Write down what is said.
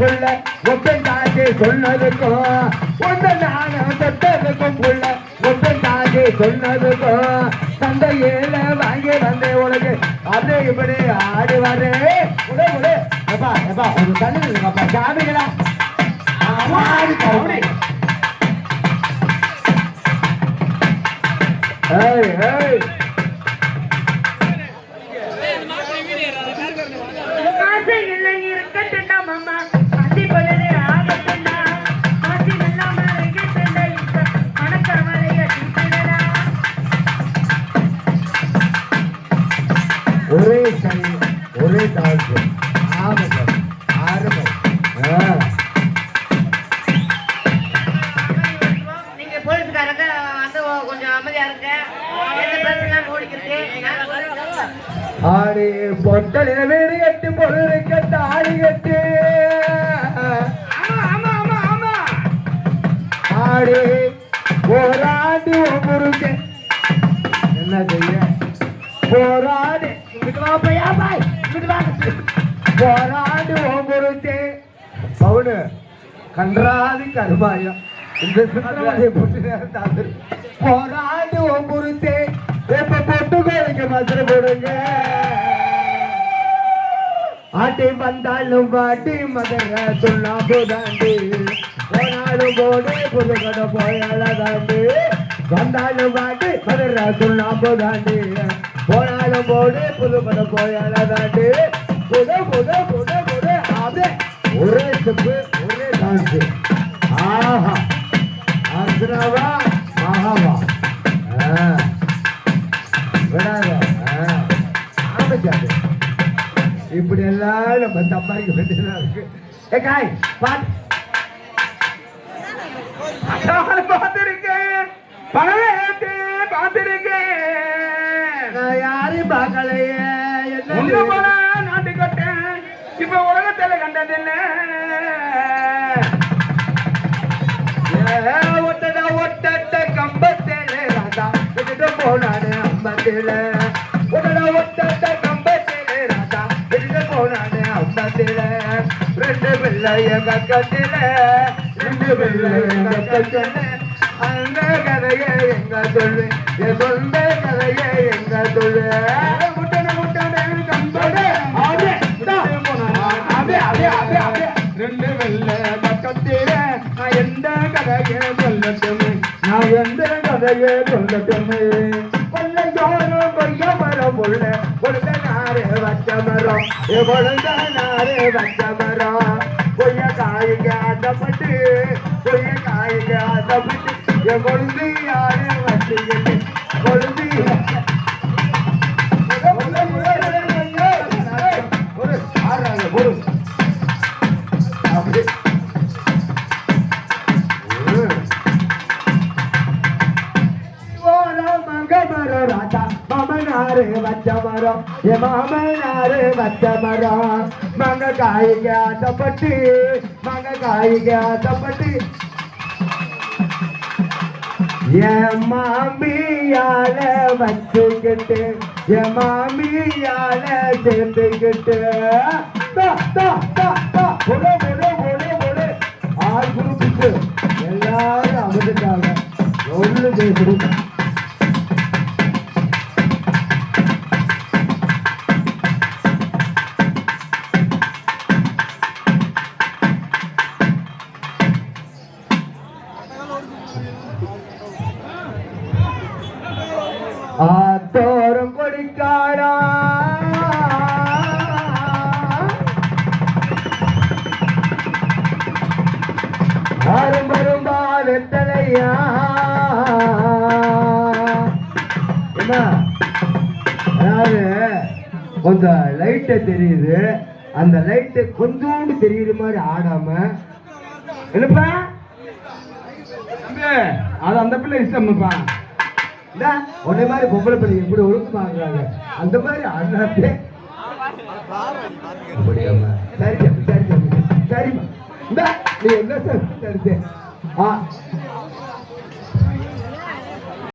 புள்ள ஒப்பன் தாக்கி சொன்னதுக்கும் ஒன்று நானும் தொட்டதுக்கும் புள்ள ஒப்பன் தாக்கி சொன்னதுக்கும் சந்தையில வாங்கி வந்தேன் உனக்கு அப்படி இப்படி ஆடி வரேன் உடே உடே எப்பா எப்பா ஒரு தண்ணி இல்லைங்கப்பா சாமிங்களா ஏய் ஏய் ஒரே கை ஒரே டான்ஸ் ஆரம்பம் ஆரம்பம் நீங்க போலீஸ்காரங்க வந்து கொஞ்சம் அமைதியா இருங்க ஆடி பொட்டலின வீடு கட்டி பொருள் கட்ட ஆடி கட்டி ஆடி போராடி ஒவ்வொருக்கு என்ன செய்ய போராடி போராடி ஒவ்வொருக்கு பவுனு கன்றாதி கருமாயம் இந்த சுற்றவாதியை போட்டு நேரம் போராடி ஒவ்வொருக்கு எப்ப பொட்டு கோழிக்கு மதுரை போடுங்க ஆட்டி வந்தாலும் வாட்டி மதுரை சுண்ணாம்பு தாண்டி போனாலும் போடு புது கடை போயால தாண்டி வந்தாலும் வாட்டி மதுரை சுண்ணாம்பு தாண்டி போனாலும் போடு புது கடை போயால தாண்டி புத புத புத புத அதே ஒரே ஸ்டெப்பு ஒரே டான்ஸ் ஆஹா அர்ஜுனாவா மகாவா விடாத ஆரம்பிச்சாது இப்படி எல்லாம் நம்ம சம்பாதிக்க வேண்டியதா இருக்கு காய் பார்த்திருக்கேன் பணத்தை பார்த்திருக்கேன் நான் யாரையும் பார்க்கலையே என்ன போல நாட்டு கட்டேன் இப்ப உலகத்துல கண்டதில்லை ஒட்டட ஒட்டட்ட கம்பத்திலே ராஜா விட்டுட்டு போனானே அம்பத்தில ஒட்டட ஒட்டட்ட கம்பத்திலே ராஜா விட்டுட்டு போனானே அம்பத்தில ரெண்டு பிள்ளைய கக்கத்தில ரெண்டு பிள்ளைய கக்கத்தில அந்த கதையை எங்க சொல்லு என் சொந்த கதையை எங்க சொல்லு முட்டன முட்டன கம்பட ரெண்டு வெள்ள பக்கத்தில நான் எந்த கதையை சொல்லட்டுமே நான் எந்த கதையை சொல்லட்டுமே கொள்ளையோரும் கொய்ய மரம் உள்ள கொழுந்த நாரே வச்ச மரம் கொழுந்த நாரே வச்ச மரம் கொய்ய காய்க்கு ஆசைப்பட்டு கொய்ய காய்க்கு ஆசைப்பட்டு என் கொழுந்து யாரு வச்சுக்கிட்டு கொழுந்து ஒரு ஆறாங்க ஒரு அப்படி ராஜா மாமனாரு வச்ச மரம் எ மாமனாரு வச்ச மரம் மங்க காய்க்கு ஆசைப்பட்டு மங்க காய்க்கு ஆசைப்பட்டு என் மாமியால வச்சுக்கிட்டு என் மாமியால சேர்த்துக்கிட்டு ஆறு குரூப்புக்கு எல்லாரும் அமைந்துட்டாங்க ஒண்ணு செய்ய ஆத்தோரம் கொடிக்காடா ஆரம்பரும்பா வெத்தலையா என்ன அதாவது கொஞ்சம் லைட்டு தெரியுது அந்த லைட்டு கொஞ்சோண்டு தெரியுற மாதிரி ஆடாம என்னப்பா அது அந்த பிள்ளை இஷ்டம்ப்பா ஒன்னே மாதிரி பொம்பளை பிள்ளை எப்படி ஒழுங்கு வாங்குறாங்க அந்த மாதிரி அண்ணாத்தே சரி சரி சரிம்மா இந்த நீ என்ன சரி